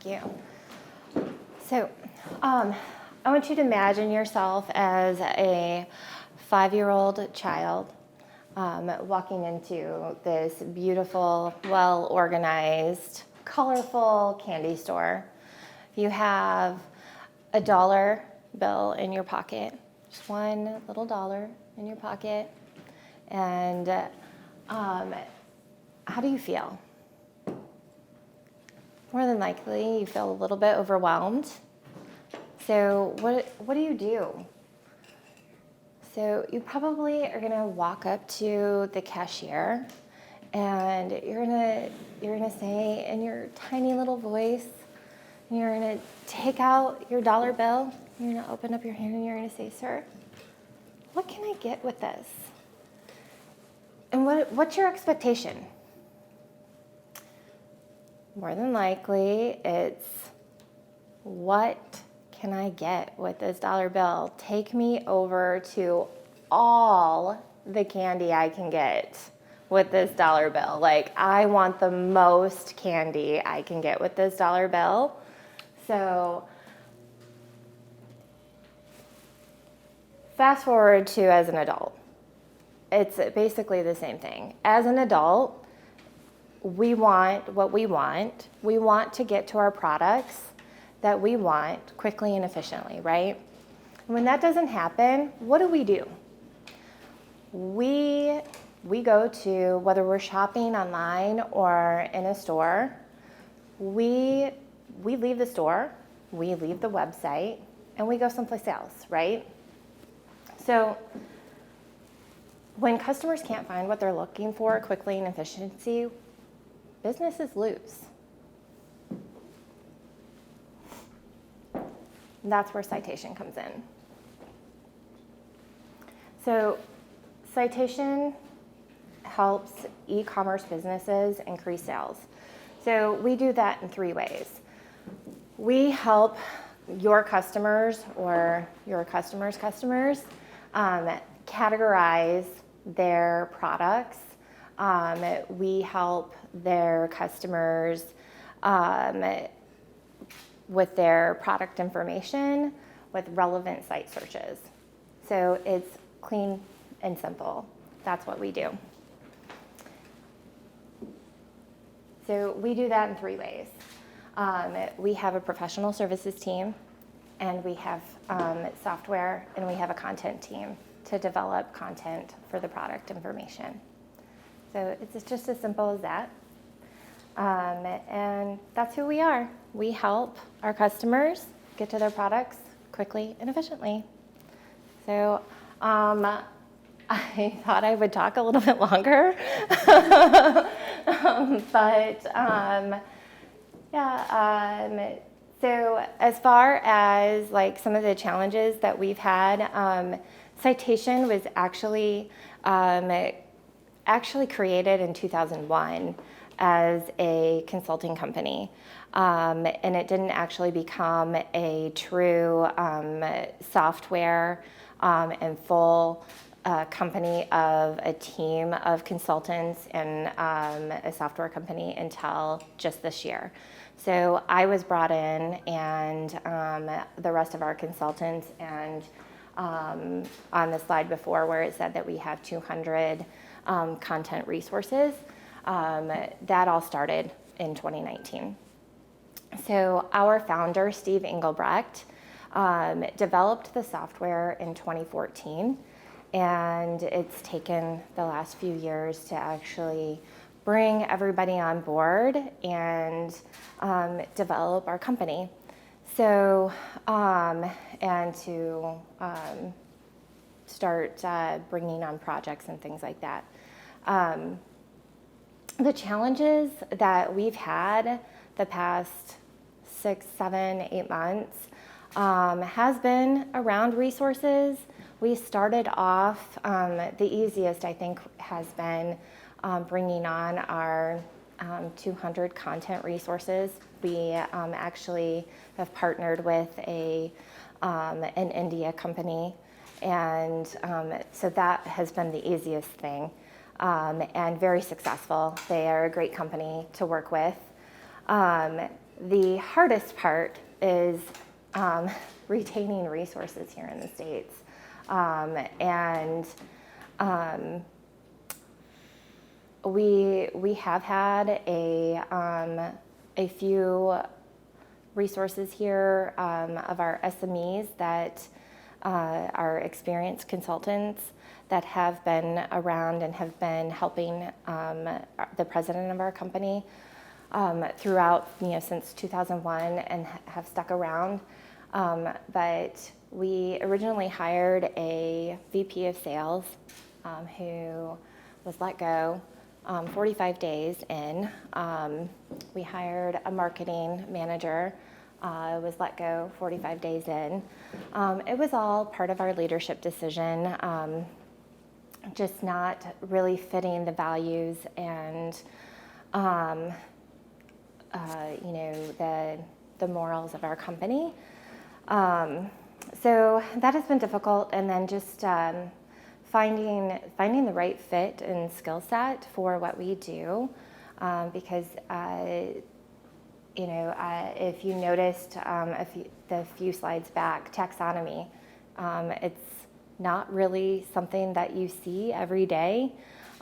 Thank you. So, I want you to imagine yourself as a 5-year-old child walking into this beautiful, well-organized, colorful candy store. You have a dollar bill in your pocket, just one little dollar in your pocket. And how do you feel? More than likely, you feel a little bit overwhelmed. So what do you do? So you probably are gonna walk up to the cashier, and you're gonna say in your tiny little voice, you're gonna take out your dollar bill. You're gonna open up your hand and you're gonna say, "Sir, what can I get with this?" And what's your expectation? More than likely, it's, what can I get with this dollar bill? Take me over to all the candy I can get with this dollar bill. Like, I want the most candy I can get with this dollar bill. So fast forward to as an adult. It's basically the same thing. As an adult, we want what we want. We want to get to our products that we want quickly and efficiently, right? And when that doesn't happen, what do? We go to, whether we're shopping online or in a store, we leave the store, we leave the website, and we go someplace else, right? So when customers can't find what they're looking for quickly and efficiency, businesses lose. And that's where Sitation comes in. So Sitation helps e-commerce businesses increase sales. So we do that in 3 ways. We help your customers or your customers' customers categorize their products. We help their customers with their product information with relevant site searches. So it's clean and simple. That's what we do. So we do that in 3 ways. We have a professional services team, and we have software, and we have a content team to develop content for the product information. So it's just as simple as that. And that's who we are. We help our customers get to their products quickly and efficiently. So I thought I would talk a little bit longer. So as far as like some of the challenges that we've had, Sitation was actually created in 2001 as a consulting company, and it didn't actually become a true software and full company of a team of consultants and a software company until just this year. So I was brought in, and the rest of our consultants, and on the slide before where it said that we have 200 content resources, that all started in 2019. So our founder, Steve Engelbrecht, developed the software in 2014, and it's taken the last few years to actually bring everybody on board and develop our company. So, and to start bringing on projects and things like that. The challenges that we've had the past 6, 7, 8 months has been around resources. We started off, the easiest I think has been bringing on our 200 content resources. We actually have partnered with an India company, and so that has been the easiest thing, and very successful. They are a great company to work with. the hardest part is retaining resources here in the States. And we have had a few resources here of our SMEs that are experienced consultants that have been around and have been helping the president of our company throughout, since 2001 and have stuck around. But we originally hired a VP of sales who was let go 45 days in. We hired a marketing manager, was let go 45 days in. It was all part of our leadership decision, just not really fitting the values and the morals of our company. So that has been difficult, and then just finding the right fit and skill set for what we do, because if you noticed the few slides back, taxonomy, it's not really something that you see every day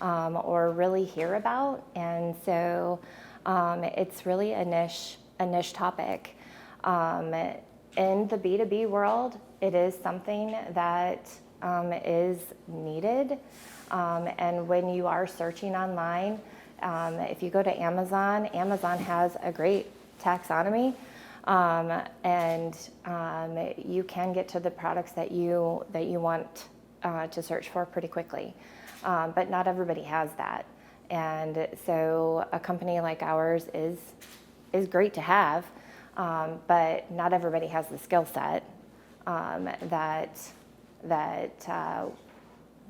or really hear about, and so it's really a niche topic. In the B2B world, it is something that is needed, and when you are searching online, if you go to Amazon has a great taxonomy, and you can get to the products that you want to search for pretty quickly, but not everybody has that, and so a company like ours is great to have, but not everybody has the skill set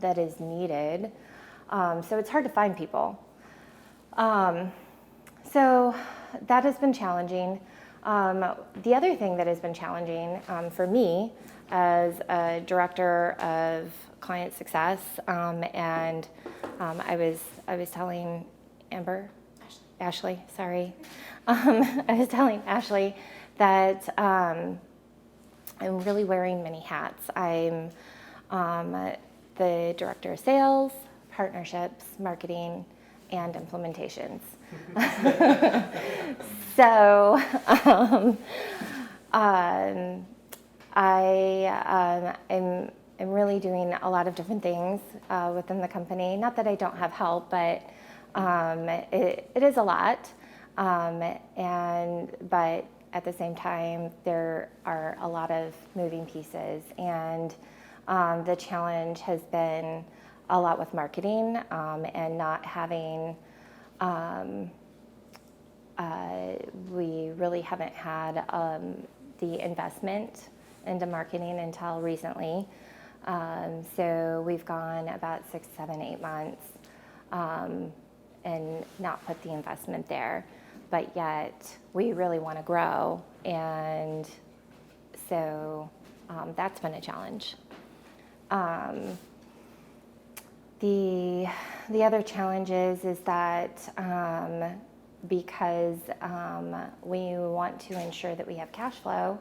that is needed. So it's hard to find people. So that has been challenging. The other thing that has been challenging for me as a director of client success, and I was telling Ashley, sorry. I was telling Ashley that I'm really wearing many hats. I'm the director of sales, partnerships, marketing, and implementations. So I am really doing a lot of different things within the company. Not that I don't have help, but it is a lot. But at the same time, there are a lot of moving pieces, and the challenge has been a lot with marketing and not having. We really haven't had the investment into marketing until recently. So we've gone about 6, 7, 8 months and not put the investment there. But yet we really want to grow, and so that's been a challenge. The other challenge is that because we want to ensure that we have cash flow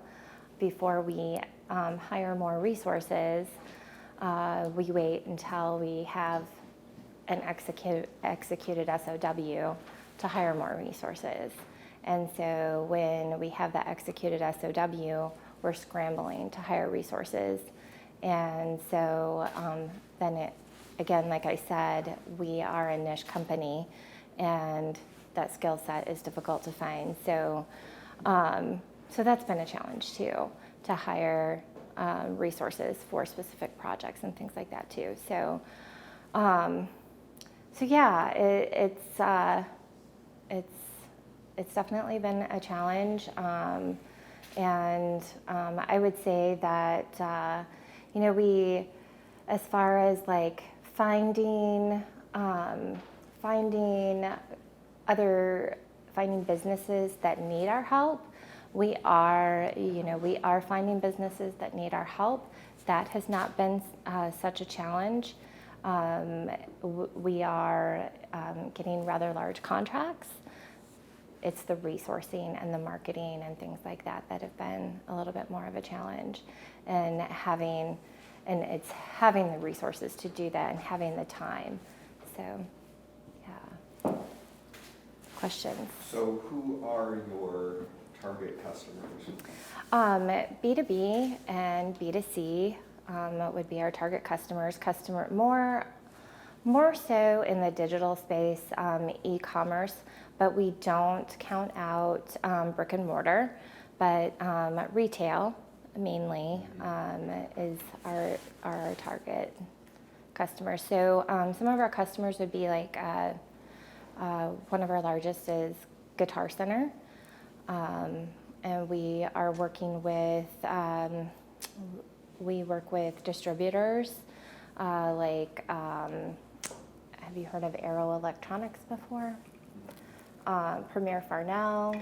before we hire more resources, we wait until we have an executed SOW to hire more resources. And so when we have that executed SOW, we're scrambling to hire resources. And so then it, again, like I said, we are a niche company, and that skill set is difficult to find. So so that's been a challenge too, to hire resources for specific projects and things like that too. So so yeah, it's definitely been a challenge, and I would say that we, as far as like finding businesses that need our help, we are finding businesses that need our help. That has not been such a challenge. We are getting rather large contracts it's the resourcing and the marketing and things like that that have been a little bit more of a challenge, and it's having the resources to do that and having the time. So, yeah. Questions? So who are your target customers? B2B and B2C would be our target customers. More so in the digital space, e-commerce, but we don't count out brick and mortar, but retail mainly is our target customers. So some of our customers would be like one of our largest is Guitar Center, and we work with distributors like have you heard of Aero Electronics before? Premier Farnell,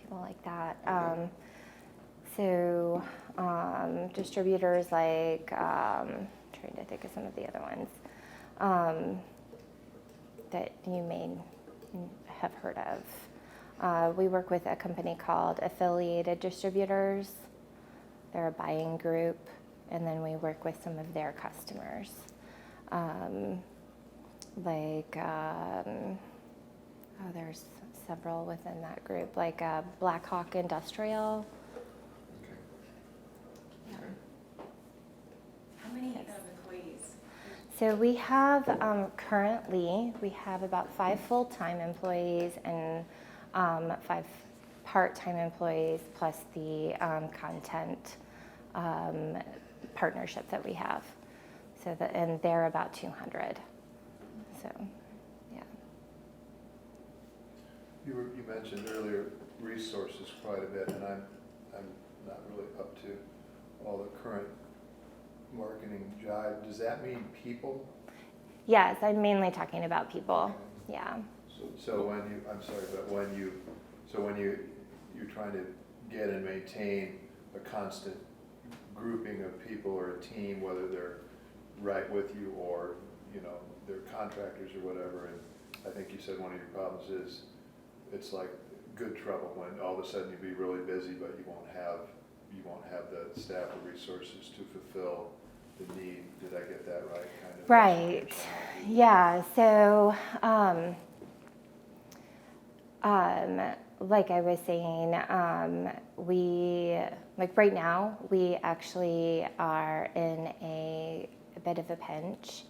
people like that. So distributors like trying to think of some of the other ones that you may have heard of. We work with a company called Affiliated Distributors. They're a buying group, and then we work with some of their customers. There's several within that group, like Blackhawk Industrial. Okay. How many employees? So we have currently about 5 full-time employees and 5 part-time employees, plus the content partnership that we have. And they're about 200. So, yeah. You mentioned earlier resources quite a bit, and I'm not really up to all the current marketing jive. Does that mean people? Yes, I'm mainly talking about people. Okay. Yeah. So when you're trying to get and maintain a constant grouping of people or a team, whether they're right with you or they're contractors or whatever, and I think you said one of your problems is it's like good trouble when all of a sudden you'll be really busy, but you won't have the staff or resources to fulfill the need. Did I get that right? Kind of. Right. Yeah. So, like I was saying, right now we actually are in a bit of a pinch.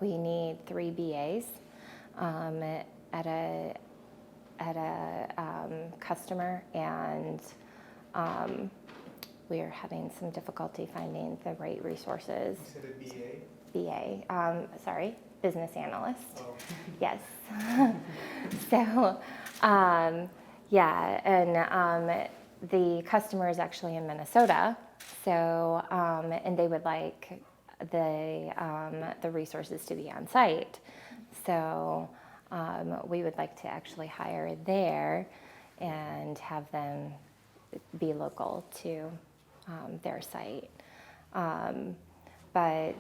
We need 3 BAs at a customer, and we are having some difficulty finding the right resources. You said a BA? BA, business analyst. Oh. Yes. So, yeah, and the customer is actually in Minnesota. So, and they would like the resources to be on site. So, we would like to actually hire there and have them be local to their site. But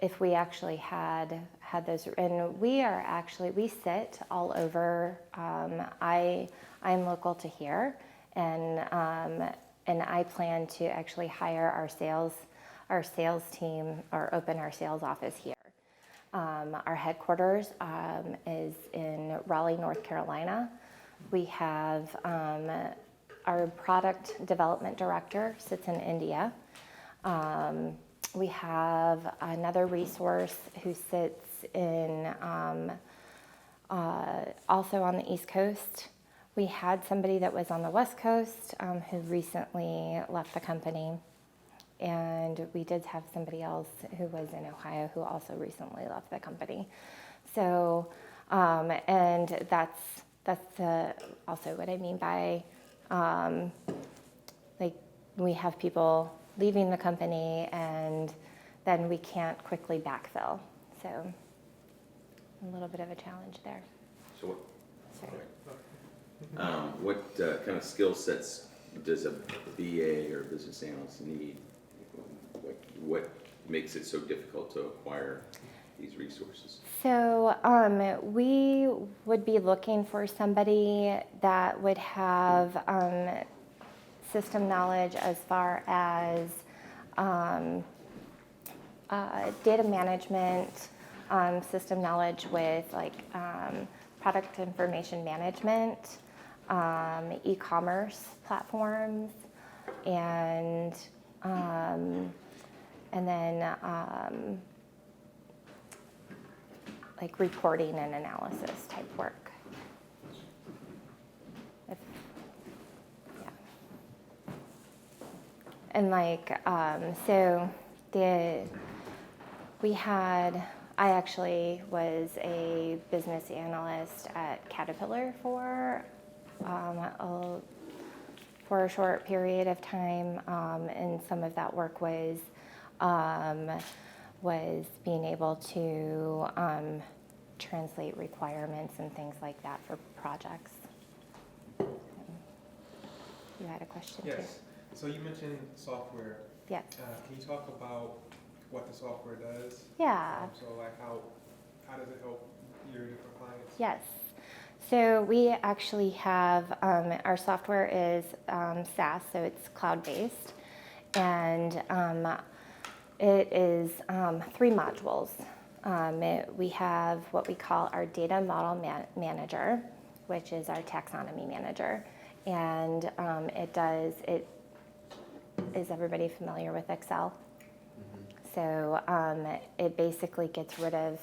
if we actually had those, and we sit all over. I'm local to here, and I plan to actually hire our sales team, or open our sales office here. Our headquarters is in Raleigh, North Carolina. We have our product development director sits in India. We have another resource who sits in also on the East Coast. We had somebody that was on the West Coast who recently left the company. And we did have somebody else who was in Ohio who also recently left the company. So, and that's also what I mean by, we have people leaving the company and then we can't quickly backfill. So, a little bit of a challenge there. So Sorry. what kind of skill sets does a BA or business analyst need? What makes it so difficult to acquire? these resources? So we would be looking for somebody that would have system knowledge as far as data management, system knowledge with like product information management, e-commerce platforms, and then like reporting and analysis type work. Yeah. And like, so I actually was a business analyst at Caterpillar for a short period of time, and some of that work was being able to translate requirements and things like that for projects. You had a question too? Yes. So you mentioned software. Yes. Can you talk about what the software does? Yeah. So like how does it help your different clients? Yes. So we actually have, our software is SaaS, so it's cloud-based, and it is 3 modules. We have what we call our data model manager, which is our taxonomy manager, and is everybody familiar with Excel? So it basically gets rid of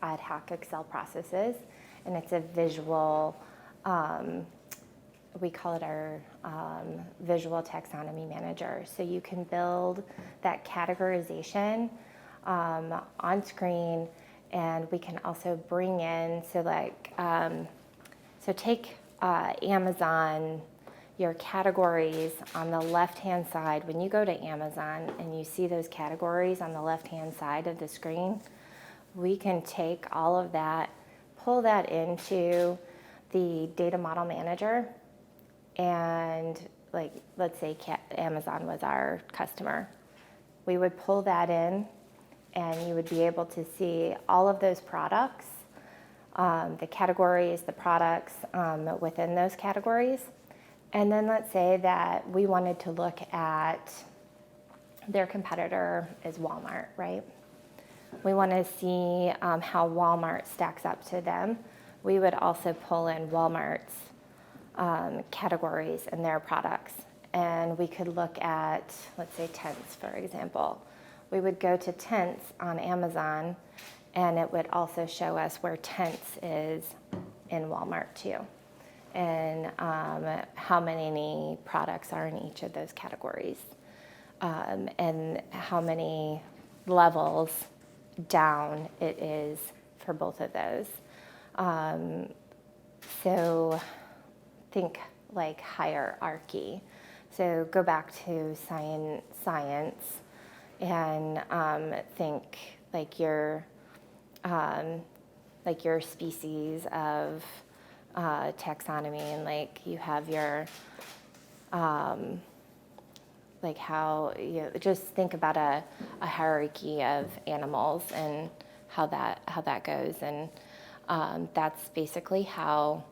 ad hoc Excel processes, and it's a visual, we call it our visual taxonomy manager. So you can build that categorization on screen, and we can also bring in, so like, so take Amazon, your categories on the left-hand side. When you go to Amazon and you see those categories on the left-hand side of the screen, we can take all of that, pull that into the data model manager, and like, let's say Amazon was our customer. We would pull that in, and you would be able to see all of those products, the categories, the products within those categories. And then let's say that we wanted to look at their competitor is Walmart, right? We want to see how Walmart stacks up to them. We would also pull in Walmart's categories and their products. And we could look at, let's say, tents, for example. We would go to tents on Amazon, and it would also show us where tents is in Walmart too, and how many products are in each of those categories, and how many levels down it is for both of those. So think like hierarchy. So go back to science and think like your species of taxonomy, and like you have your like how you just think about a hierarchy of animals and how that goes, and that's basically how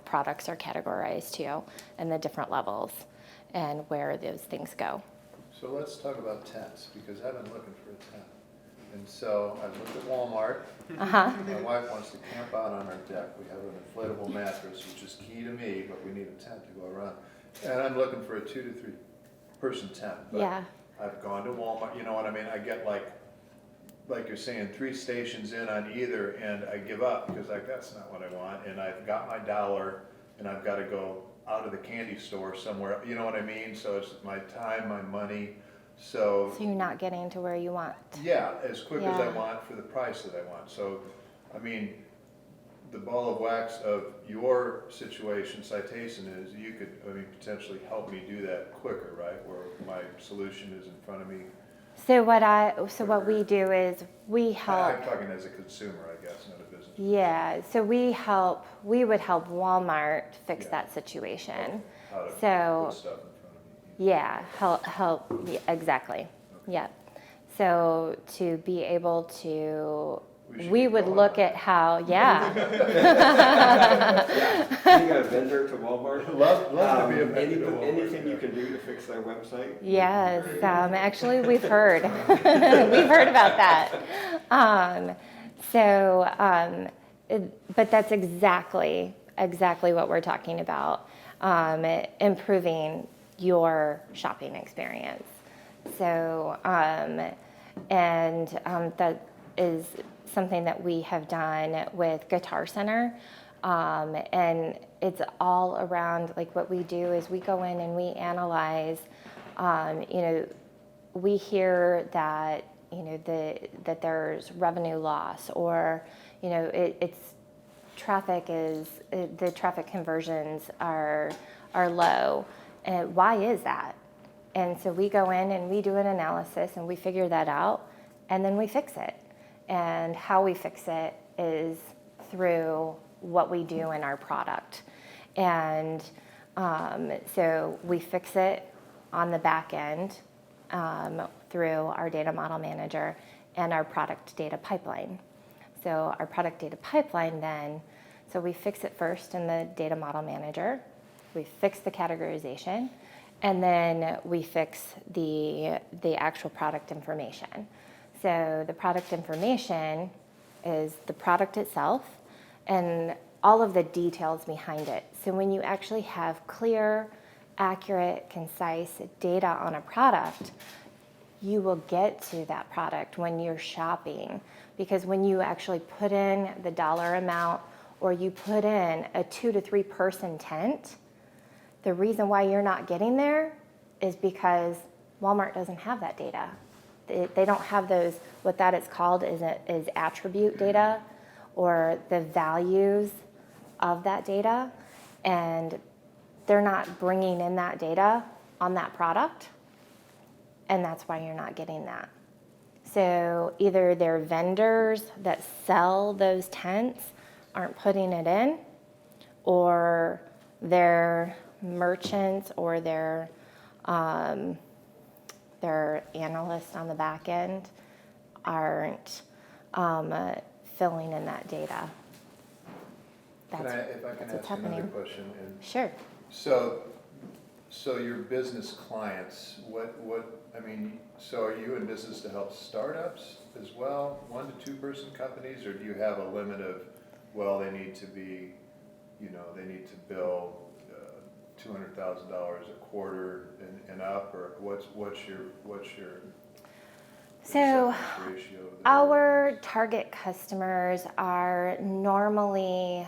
products are categorized too, and the different levels and where those things go. So let's talk about tents, because I've been looking for a tent. And so I looked at Walmart. My wife wants to camp out on our deck. We have an inflatable mattress, which is key to me, but we need a tent to go around. And I'm looking for a 2 to 3 person tent. But Yeah. I've gone to Walmart, you know what I mean? I get like you're saying, 3 stations in on either, and I give up because like that's not what I want. And I've got my dollar, and I've got to go out of the candy store somewhere. You know what I mean? So it's my time, my money. So you're not getting to where you want. yeah, as quick as I Yeah. want for the price that I want. So, I mean, the ball of wax of your situation, Citation, is you could, I mean, potentially help me do that quicker, right? Where my solution is in front of me. So what we do is we help. I'm talking as a consumer, I guess, not a business. Yeah, so we would help Walmart fix Yeah. that situation. How to So put stuff in front of me. yeah, help, yeah, exactly. Okay. Yeah. So to be able to, should we get would going look on at how, yeah. Being a vendor to Walmart. Love to be a vendor to Walmart, Anything you yeah. can do to fix their website? Yes, actually, we've heard. We've heard about that. But that's exactly what we're talking about, improving your shopping experience. So, that is something that we have done with Guitar Center. And it's all around, like, what we do is we go in and we analyze, we hear that, that there's revenue loss, or, it's the traffic conversions are low. And why is that? And so we go in and we do an analysis and we figure that out, and then we fix it. And how we fix it is through what we do in our product. And so we fix it on the back end through our data model manager and our product data pipeline. So our product data pipeline then, so we fix it first in the data model manager, we fix the categorization, and then we fix the actual product information. So the product information is the product itself and all of the details behind it. So when you actually have clear, accurate, concise data on a product, you will get to that product when you're shopping. Because when you actually put in the dollar amount, or you put in a 2 to 3 person tent, the reason why you're not getting there is because Walmart doesn't have that data. They don't have those, what that is called is attribute data, or the values of that data, and they're not bringing in that data on that product, and that's why you're not getting that. So either their vendors that sell those tents aren't putting it in, or their merchants or their analysts on the back end aren't filling in that data. If I can that's ask what's you another happening. question? Sure. So your business clients, so are you in business to help startups as well, 1 to 2 person companies, or do you have a limit of, well, they need to be, they need to bill $200,000 a quarter and up, or what's your So ratio of the our target customers are normally,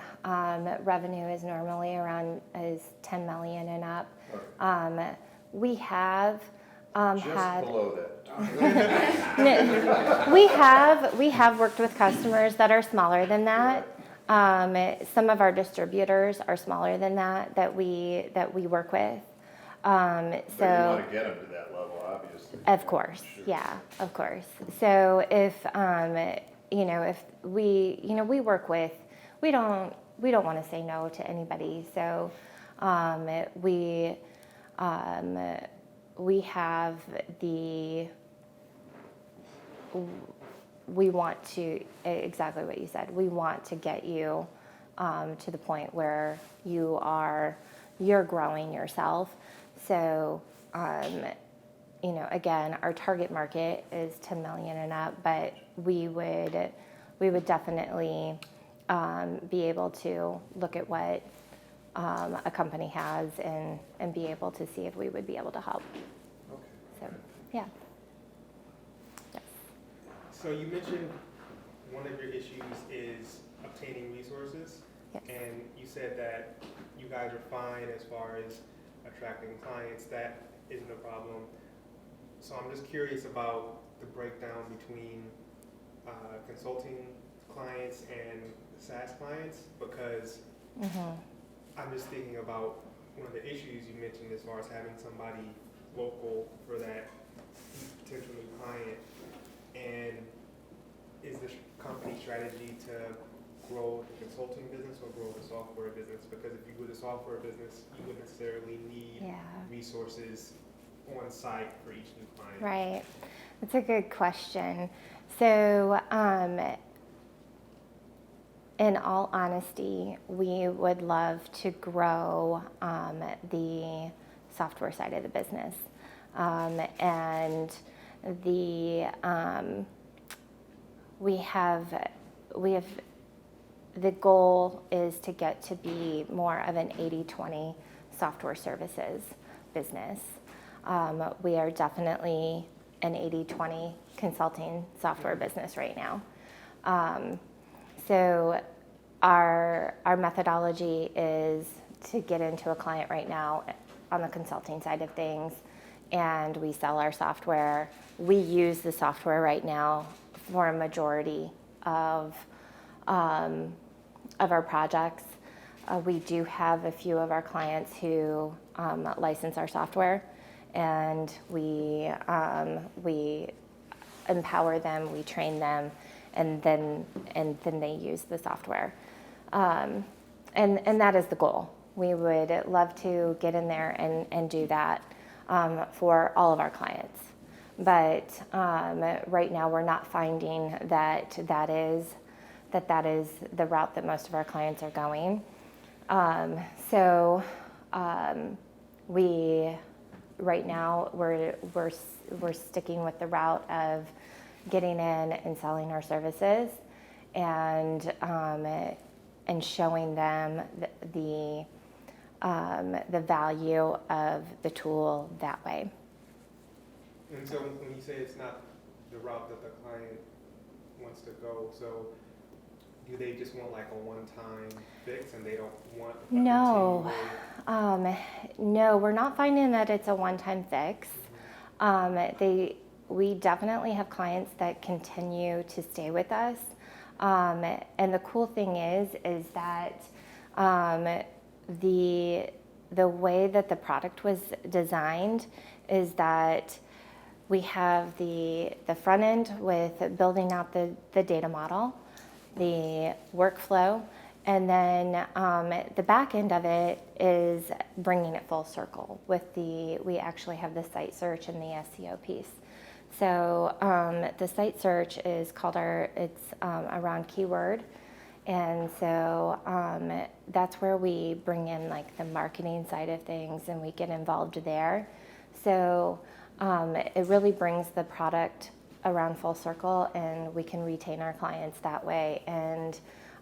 revenue is normally around 10 million and up. Okay. We have Just had below that. we have worked with customers that are smaller than that. Some of our distributors are smaller than that we work with. But you want to get them to that level, obviously. Of course, Sure. yeah, of course. So if if we work with, we don't want to say no to anybody. So we want to, exactly what you said, we want to get you to the point where you're growing yourself. So again, our target market is 10 million and up, but we would definitely be able to look at what a company has and be able to see if we would be able to help. Okay. So, yeah. Yes. So you mentioned one of your issues is obtaining resources, Yes. and you said that you guys are fine as far as attracting clients. That isn't a problem. So I'm just curious about the breakdown between consulting clients and SaaS clients, because I'm just thinking about one of the issues you mentioned as far as having somebody local for that potential new client. And is the company strategy to grow the consulting business or grow the software business? Because if you grew the software business, you wouldn't necessarily need resources on site for each new client. Right. It's a good question. So, in all honesty, we would love to grow the software side of the business. And we have the goal is to get to be more of an 80-20 software services business. We are definitely an 80-20 consulting software business right now. So our methodology is to get into a client right now on the consulting side of things, and we sell our software. We use the software right now for a majority of our projects. We do have a few of our clients who license our software, and we empower them, we train them, and then they use the software. And that is the goal. We would love to get in there and do that for all of our clients. But right now we're not finding that is the route that most of our clients are going. So we right now we're sticking with the route of getting in and selling our services and showing them the value of the tool that way. And so when you say it's not the route that the client wants to go, so do they just want like a one-time fix and they don't want a No, continual- no, we're not finding that it's a one-time fix. We definitely have clients that continue to stay with us. And the cool thing is that the way that the product was designed is that we have the front end with building out the data model, the workflow, and then the back end of it is bringing it full circle with we actually have the site search and the SEO piece. So the site search is called it's around keyword. And so that's where we bring in like the marketing side of things and we get involved there. So it really brings the product around full circle and we can retain our clients that way. And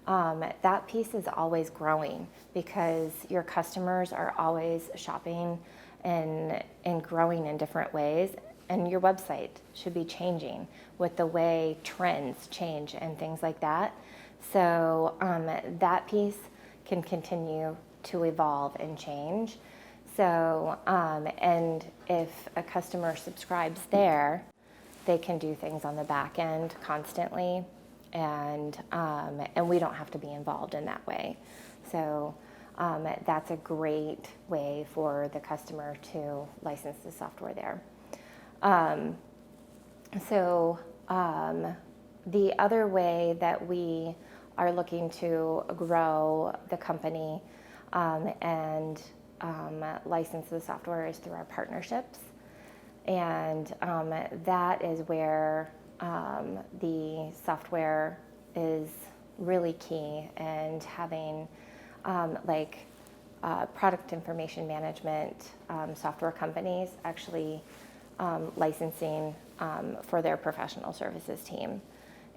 that piece is always growing because your customers are always shopping and growing in different ways. And your website should be changing with the way trends change and things like that. So that piece can continue to evolve and change. So, and if a customer subscribes there, they can do things on the back end constantly, and we don't have to be involved in that way. So that's a great way for the customer to license the software there. The other way that we are looking to grow the company and license the software is through our partnerships. And that is where the software is really key, and having product information management software companies actually licensing for their professional services team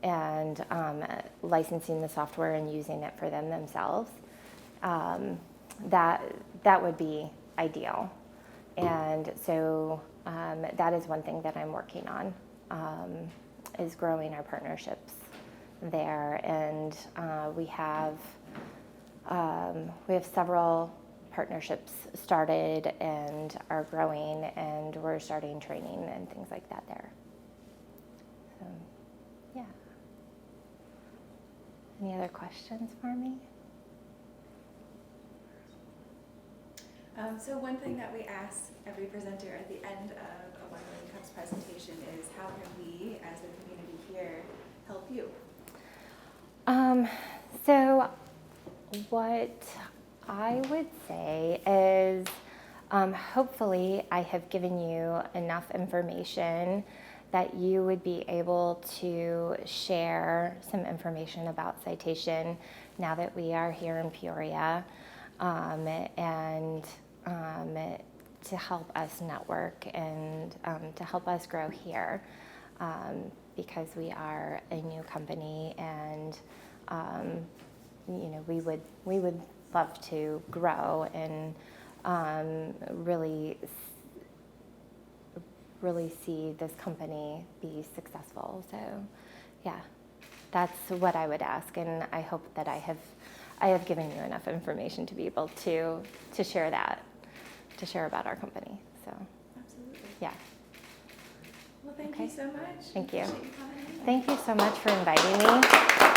and licensing the software and using it for themselves. That would be ideal. And so that is one thing that I'm working on, is growing our partnerships there. And we have several partnerships started and are growing, and we're starting training and things like that there. So, yeah. Any other questions for me? So one thing that we ask every presenter at the end of a 1 Million Cups presentation is, how can we, as the community here, help you? So what I would say is hopefully I have given you enough information that you would be able to share some information about Citation now that we are here in Peoria, and to help us network and to help us grow here, because we are a new company, and we would love to grow and really see this company be successful. So, yeah, that's what I would ask, and I hope that I have given you enough information to be able to share about our company. So, Absolutely. yeah. Well, thank Okay. you so much. Thank you. Appreciate you coming in. Thank you so much for inviting me.